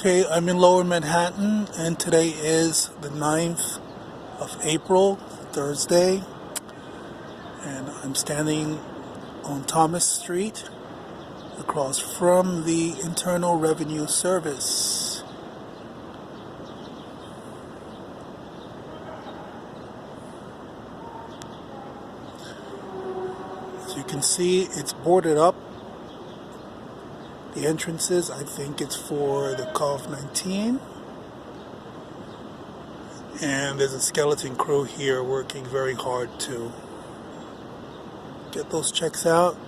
Okay, I'm in Lower Manhattan, and today is the 9th of April, Thursday, and I'm standing on Thomas Street across from the Internal Revenue Service. As you can see, it's boarded up. The entrances, I think it's for the COVID-19. And there's a skeleton crew here working very hard to get those checks out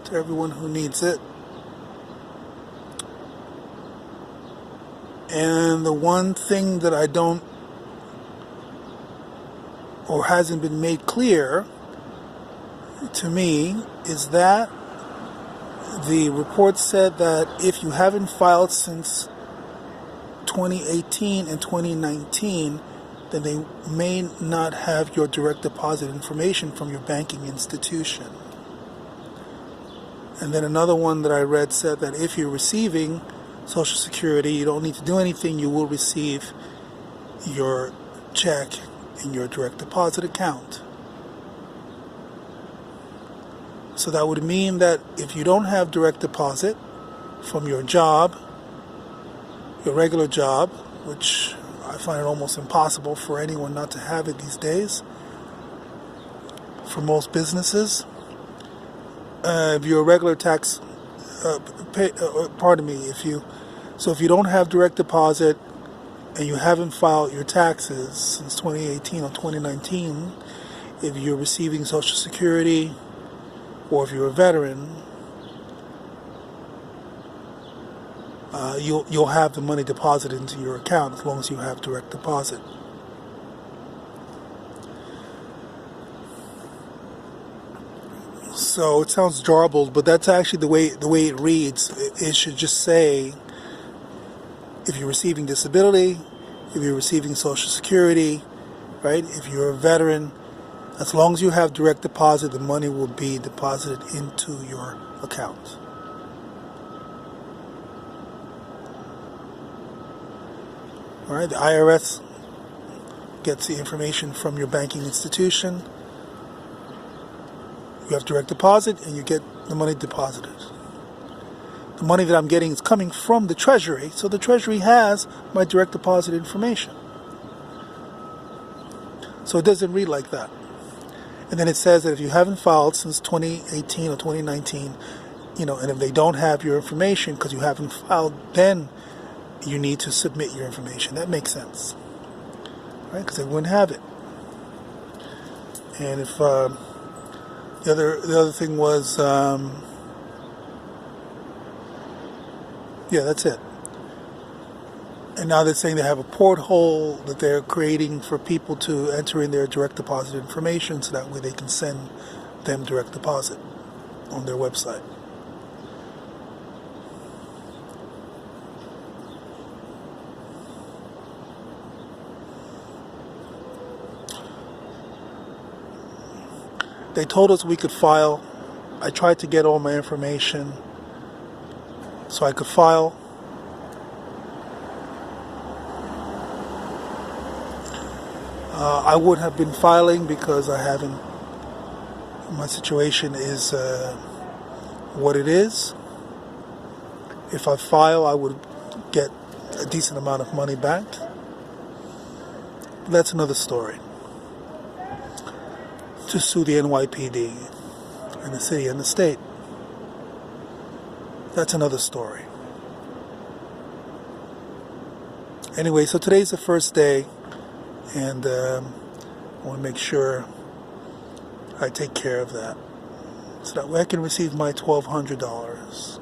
to everyone who needs it. And the one thing that I don't, or hasn't been made clear to me, is that the report said that if you haven't filed since 2018 and 2019, then they may not have your direct deposit information from your banking institution. And then another one that I read said that if you're receiving Social Security, you don't need to do anything, you will receive your check in your direct deposit account. So that would mean that if you don't have direct deposit from your job, your regular job, which I find it almost impossible for anyone not to have it these days, for most businesses, if you're a regular tax, if you don't have direct deposit and you haven't filed your taxes since 2018 or 2019, if you're receiving Social Security, or if you're a veteran, you'll have the money deposited into your account as long as you have direct deposit. So it sounds jarbled, but that's actually the way it reads. It should just say, if you're receiving disability, if you're receiving Social Security, right? If you're a veteran, as long as you have direct deposit, the money will be deposited into your account. All right, the IRS gets the information from your banking institution. You have direct deposit, and you get the money deposited. The money that I'm getting is coming from the Treasury, so the Treasury has my direct deposit information. So it doesn't read like that. And then it says that if you haven't filed since 2018 or 2019, and if they don't have your information because you haven't filed, then you need to submit your information. That makes sense, right? Because they wouldn't have it. And if the other thing was, that's it. And now they're saying they have a porthole that they're creating for people to enter in their direct deposit information so that way they can send them direct deposit on their website. They told us we could file. I tried to get all my information so I could file. I would have been filing because my situation is what it is. If I file, I would get a decent amount of money back. But that's another story. To sue the NYPD and the city and the state. That's another story. Anyway, so today's the first day. And I want to make sure I take care of that so that way I can receive my $1,200.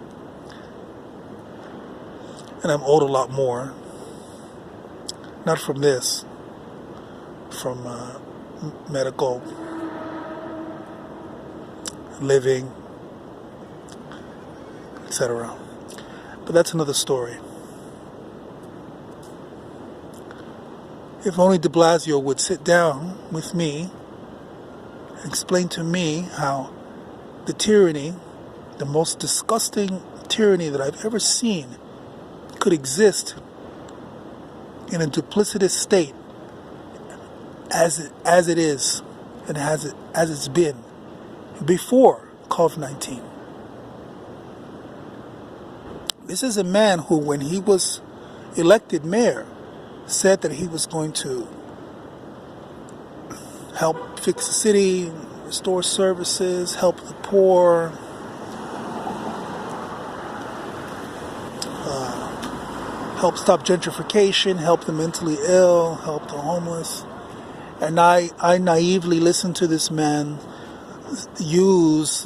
And I'm owed a lot more. Not from this, from medical, living, etc. But that's another story. If only de Blasio would sit down with me and explain to me how the tyranny, the most disgusting tyranny that I've ever seen could exist in a duplicitous state as it is and as it's been before COVID-19. This is a man who, when he was elected mayor, said that he was going to help fix the city, restore services, help the poor, help stop gentrification, help the mentally ill, help the homeless. And I naively listened to this man use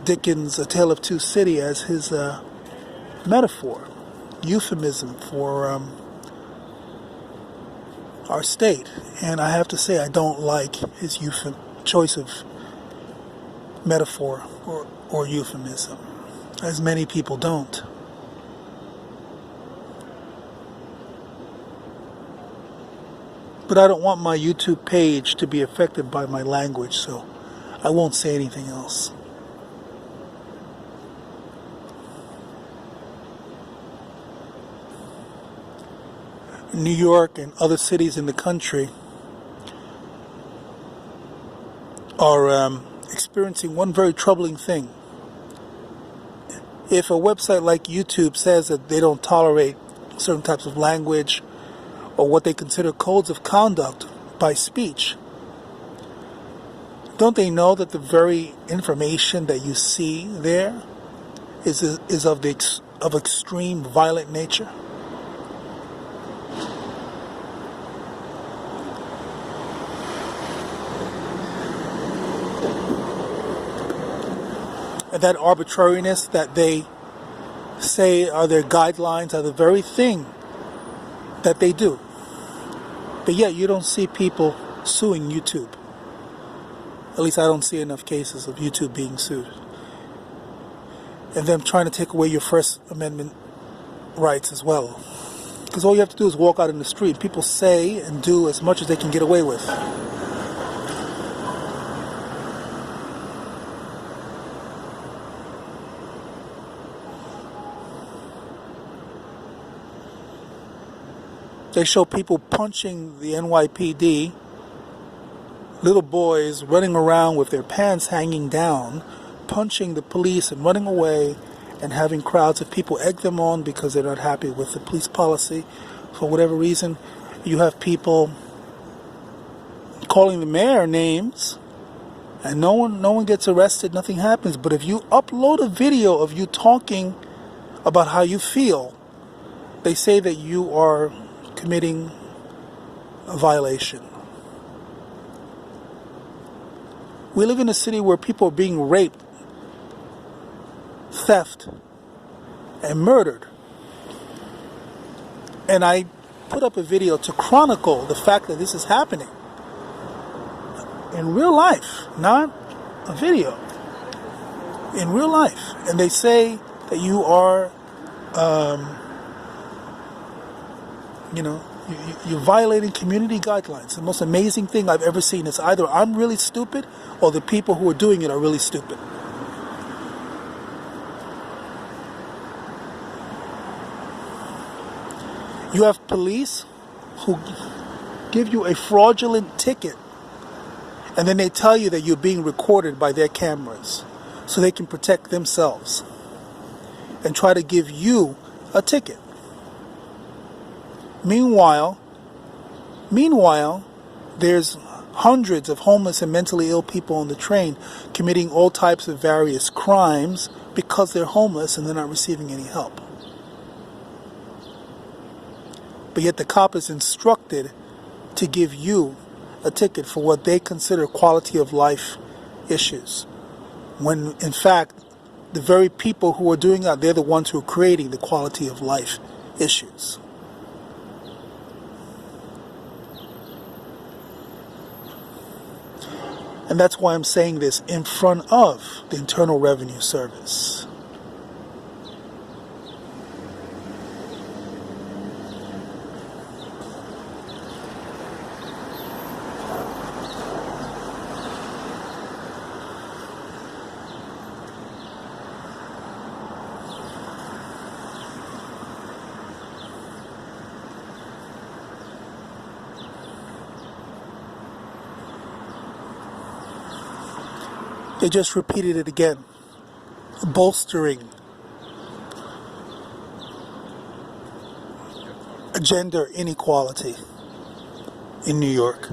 Dickens' A Tale of Two Cities as his metaphor, euphemism for our state. And I have to say, I don't like his choice of metaphor or euphemism, as many people don't. But I don't want my YouTube page to be affected by my language, so I won't say anything else. New York and other cities in the country are experiencing one very troubling thing. If a website like YouTube says that they don't tolerate certain types of language or what they consider codes of conduct by speech, don't they know that the very information that you see there is of extreme violent nature? And that arbitrariness that they say are their guidelines are the very thing that they do. But yet you don't see people suing YouTube. At least I don't see enough cases of YouTube being sued. And them trying to take away your First Amendment rights as well. Because all you have to do is walk out in the street. People say and do as much as they can get away with. They show people punching the NYPD, little boys running around with their pants hanging down, punching the police and running away, and having crowds of people egg them on because they're not happy with the police policy. For whatever reason, you have people calling the mayor names, and no one gets arrested, nothing happens. But if you upload a video of you talking about how you feel, they say that you are committing a violation. We live in a city where people are being raped, theft, and murdered. And I put up a video to chronicle the fact that this is happening in real life, not a video. In real life. And they say that you are you're violating community guidelines. The most amazing thing I've ever seen is either I'm really stupid or the people who are doing it are really stupid. You have police who give you a fraudulent ticket and then they tell you that you're being recorded by their cameras so they can protect themselves and try to give you a ticket. Meanwhile, there's hundreds of homeless and mentally ill people on the train committing all types of various crimes because they're homeless and they're not receiving any help. But yet the cop is instructed to give you a ticket for what they consider quality of life issues. When in fact, the very people who are doing that, they're the ones who are creating the quality of life issues. And that's why I'm saying this in front of the Internal Revenue Service. They just repeated it again, bolstering gender inequality in New York.